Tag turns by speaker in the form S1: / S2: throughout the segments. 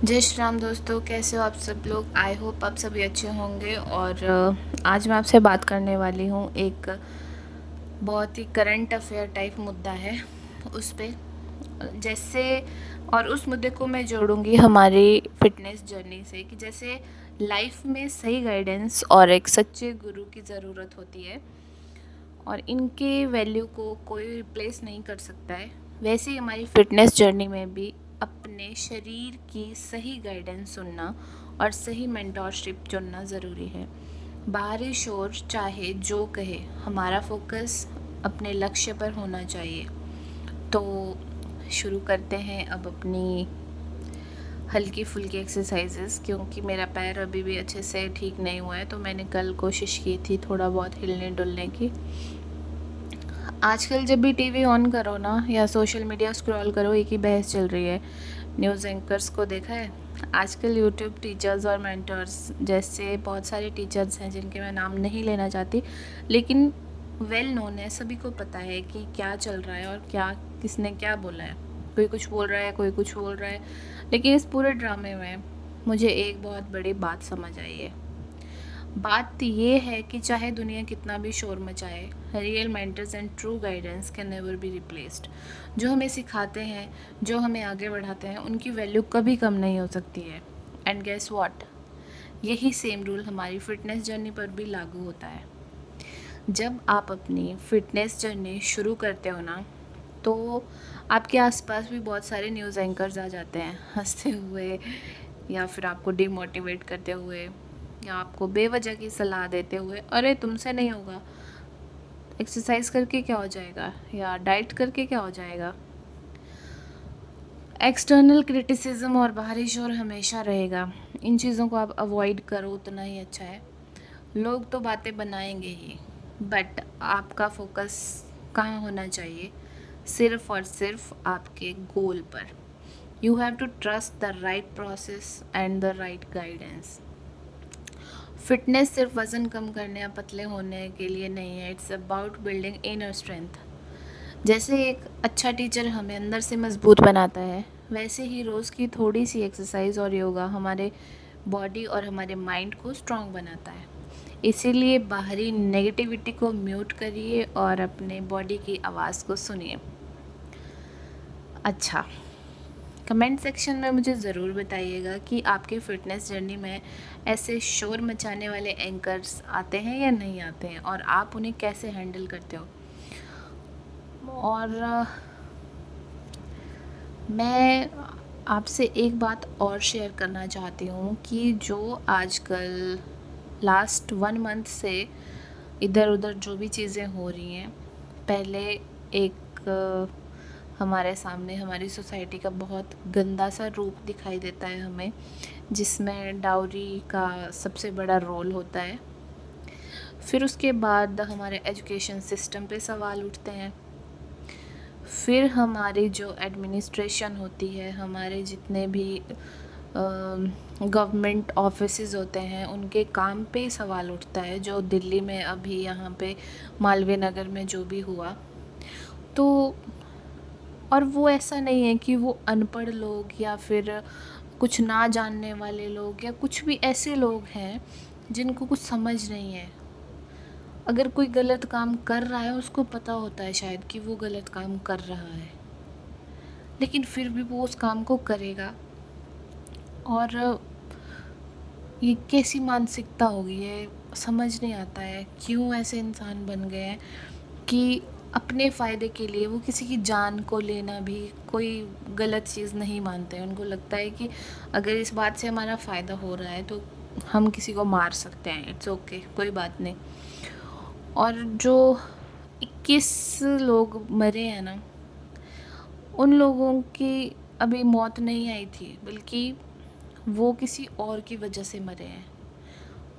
S1: जय श्री राम दोस्तों, कैसे हो आप सब लोग। आई होप आप सभी अच्छे होंगे। और आज मैं आपसे बात करने वाली हूँ एक बहुत ही करंट अफेयर टाइप मुद्दा है उस पे जैसे। और उस मुद्दे को मैं जोड़ूंगी हमारी फिटनेस जर्नी से कि जैसे लाइफ में सही गाइडेंस और एक सच्चे गुरु की ज़रूरत होती है और इनके वैल्यू को कोई रिप्लेस नहीं कर सकता है। वैसे ही हमारी फिटनेस जर्नी में भी अपने शरीर की सही गाइडेंस सुनना और सही मेंटरशिप चुनना ज़रूरी है। बाहरी शोर चाहे जो कहे, हमारा फोकस अपने लक्ष्य पर होना चाहिए। तो शुरू करते हैं अब अपनी हल्की फुल्की एक्सरसाइजेस, क्योंकि मेरा पैर अभी भी अच्छे से ठीक नहीं हुआ है। तो मैंने कल कोशिश की थी थोड़ा बहुत हिलने डुलने की। आजकल जब भी टीवी ऑन करो ना या सोशल मीडिया स्क्रॉल करो, एक ही बहस चल रही है। न्यूज़ एंकर्स को देखा है आजकल, यूट्यूब टीचर्स और मेंटर्स जैसे बहुत सारे टीचर्स हैं जिनके मैं नाम नहीं लेना चाहती, लेकिन वेल नोन है, सभी को पता है कि क्या चल रहा है और क्या किसने क्या बोला है। कोई कुछ बोल रहा है, कोई कुछ बोल रहा है, लेकिन इस पूरे ड्रामे में मुझे एक बहुत बड़ी बात समझ आई है। बात ये है कि चाहे दुनिया कितना भी शोर मचाए, real mentors and true guidance can never be replaced. जो हमें सिखाते हैं, जो हमें आगे बढ़ाते हैं, उनकी वैल्यू कभी कम नहीं हो सकती है। एंड गेस व्हाट, यही सेम रूल हमारी फिटनेस जर्नी पर भी लागू होता है। जब आप अपनी फिटनेस जर्नी शुरू करते हो ना, तो आपके आसपास भी बहुत सारे न्यूज़ एंकर्स आ जाते हैं हंसते हुए, या फिर आपको डिमोटिवेट करते हुए, या आपको बेवजह की सलाह देते हुए, अरे तुमसे नहीं होगा, एक्सरसाइज करके क्या हो जाएगा, या डाइट करके क्या हो जाएगा। एक्सटर्नल क्रिटिसिज्म और बाहरी शोर हमेशा रहेगा। इन चीज़ों को आप अवॉइड करो, उतना ही अच्छा है। लोग तो बातें बनाएंगे ही, बट आपका फोकस कहाँ होना चाहिए? सिर्फ और सिर्फ आपके गोल पर। You have to trust the right process and the right guidance. Fitness सिर्फ वज़न कम करने या पतले होने के लिए नहीं है, it's about building inner strength. जैसे एक अच्छा टीचर हमें अंदर से मजबूत बनाता है, वैसे ही रोज़ की थोड़ी सी एक्सरसाइज और योगा हमारे बॉडी और हमारे माइंड को स्ट्रॉन्ग बनाता है। इसीलिए बाहरी नेगेटिविटी को म्यूट करिए और अपने बॉडी की आवाज़ को सुनिए। अच्छा, कमेंट सेक्शन में मुझे ज़रूर बताइएगा कि आपकी फ़िटनेस जर्नी में ऐसे शोर मचाने वाले एंकर्स आते हैं या नहीं आते हैं, और आप उन्हें कैसे हैंडल करते हो। और मैं आपसे एक बात और शेयर करना चाहती हूँ कि जो आजकल लास्ट 1 मंथ से इधर उधर जो भी चीज़ें हो रही हैं, पहले एक हमारे सामने हमारी सोसाइटी का बहुत गंदा सा रूप दिखाई देता है हमें, जिसमें डाउरी का सबसे बड़ा रोल होता है। फिर उसके बाद हमारे एजुकेशन सिस्टम पे सवाल उठते हैं। फिर हमारी जो एडमिनिस्ट्रेशन होती है, हमारे जितने भी गवर्नमेंट ऑफिसेज होते हैं, उनके काम पे सवाल उठता है। जो दिल्ली में अभी यहाँ पे मालवीय नगर में जो भी हुआ, तो और वो ऐसा नहीं है कि वो अनपढ़ लोग या फिर कुछ ना जानने वाले लोग या कुछ भी ऐसे लोग हैं जिनको कुछ समझ नहीं है। अगर कोई गलत काम कर रहा है, उसको पता होता है शायद कि वो गलत काम कर रहा है, लेकिन फिर भी वो उस काम को करेगा। और ये कैसी मानसिकता होगी, ये समझ नहीं आता है क्यों ऐसे इंसान बन गए हैं कि अपने फ़ायदे के लिए वो किसी की जान को लेना भी कोई गलत चीज़ नहीं मानते हैं। उनको लगता है कि अगर इस बात से हमारा फ़ायदा हो रहा है तो हम किसी को मार सकते हैं, इट्स ओके, कोई बात नहीं। और जो 21 लोग मरे हैं ना, उन लोगों की अभी मौत नहीं आई थी, बल्कि वो किसी और की वजह से मरे हैं।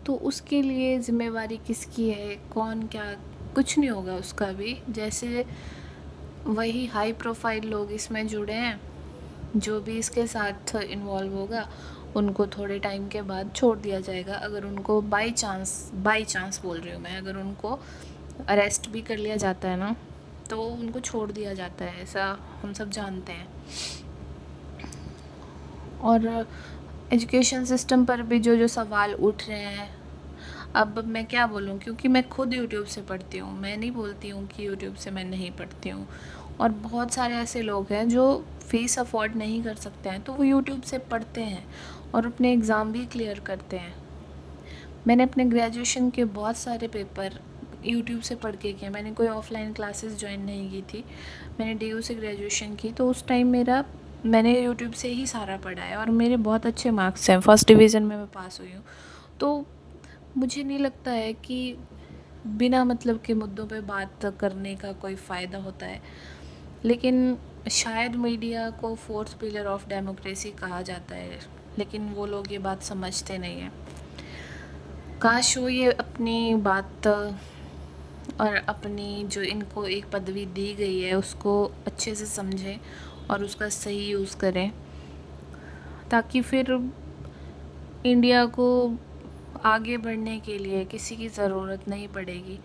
S1: तो उसके लिए ज़िम्मेवारी किसकी है, कौन क्या, कुछ नहीं होगा उसका भी। जैसे वही हाई प्रोफाइल लोग इसमें जुड़े हैं, जो भी इसके साथ इन्वॉल्व होगा उनको थोड़े टाइम के बाद छोड़ दिया जाएगा। अगर उनको बाई चांस बोल रही हूँ मैं, अगर उनको अरेस्ट भी कर लिया जाता है ना, तो उनको छोड़ दिया जाता है, ऐसा हम सब जानते हैं। और एजुकेशन सिस्टम पर भी जो सवाल उठ रहे हैं, अब मैं क्या बोलूँ, क्योंकि मैं खुद यूट्यूब से पढ़ती हूँ, मैं नहीं बोलती हूँ कि यूट्यूब से मैं नहीं पढ़ती हूँ। और बहुत सारे ऐसे लोग हैं जो फ़ीस अफोर्ड नहीं कर सकते हैं, तो वो यूट्यूब से पढ़ते हैं और अपने एग्ज़ाम भी क्लियर करते हैं। मैंने अपने ग्रेजुएशन के बहुत सारे पेपर यूट्यूब से पढ़ के किए। मैंने कोई ऑफ़लाइन क्लासेस जॉइन नहीं की थी। मैंने डीयू से ग्रेजुएशन की, तो उस टाइम मैंने यूट्यूब से ही सारा पढ़ा है और मेरे बहुत अच्छे मार्क्स हैं, फर्स्ट डिवीज़न में मैं पास हुई हूँ। तो मुझे नहीं लगता है कि बिना मतलब के मुद्दों पे बात करने का कोई फ़ायदा होता है। लेकिन शायद मीडिया को फोर्थ पिलर ऑफ डेमोक्रेसी कहा जाता है, लेकिन वो लोग ये बात समझते नहीं हैं। काश वो ये अपनी बात और अपनी जो इनको एक पदवी दी गई है उसको अच्छे से समझें और उसका सही यूज़ करें, ताकि फिर इंडिया को आगे बढ़ने के लिए किसी की ज़रूरत नहीं पड़ेगी।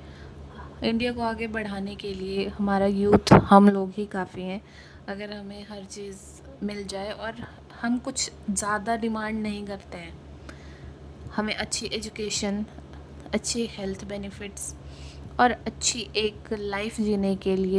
S1: इंडिया को आगे बढ़ाने के लिए हमारा यूथ, हम लोग ही काफ़ी हैं। अगर हमें हर चीज़ मिल जाए और हम कुछ ज़्यादा डिमांड नहीं करते हैं, हमें अच्छी एजुकेशन, अच्छी हेल्थ बेनिफिट्स और अच्छी एक लाइफ जीने के लिए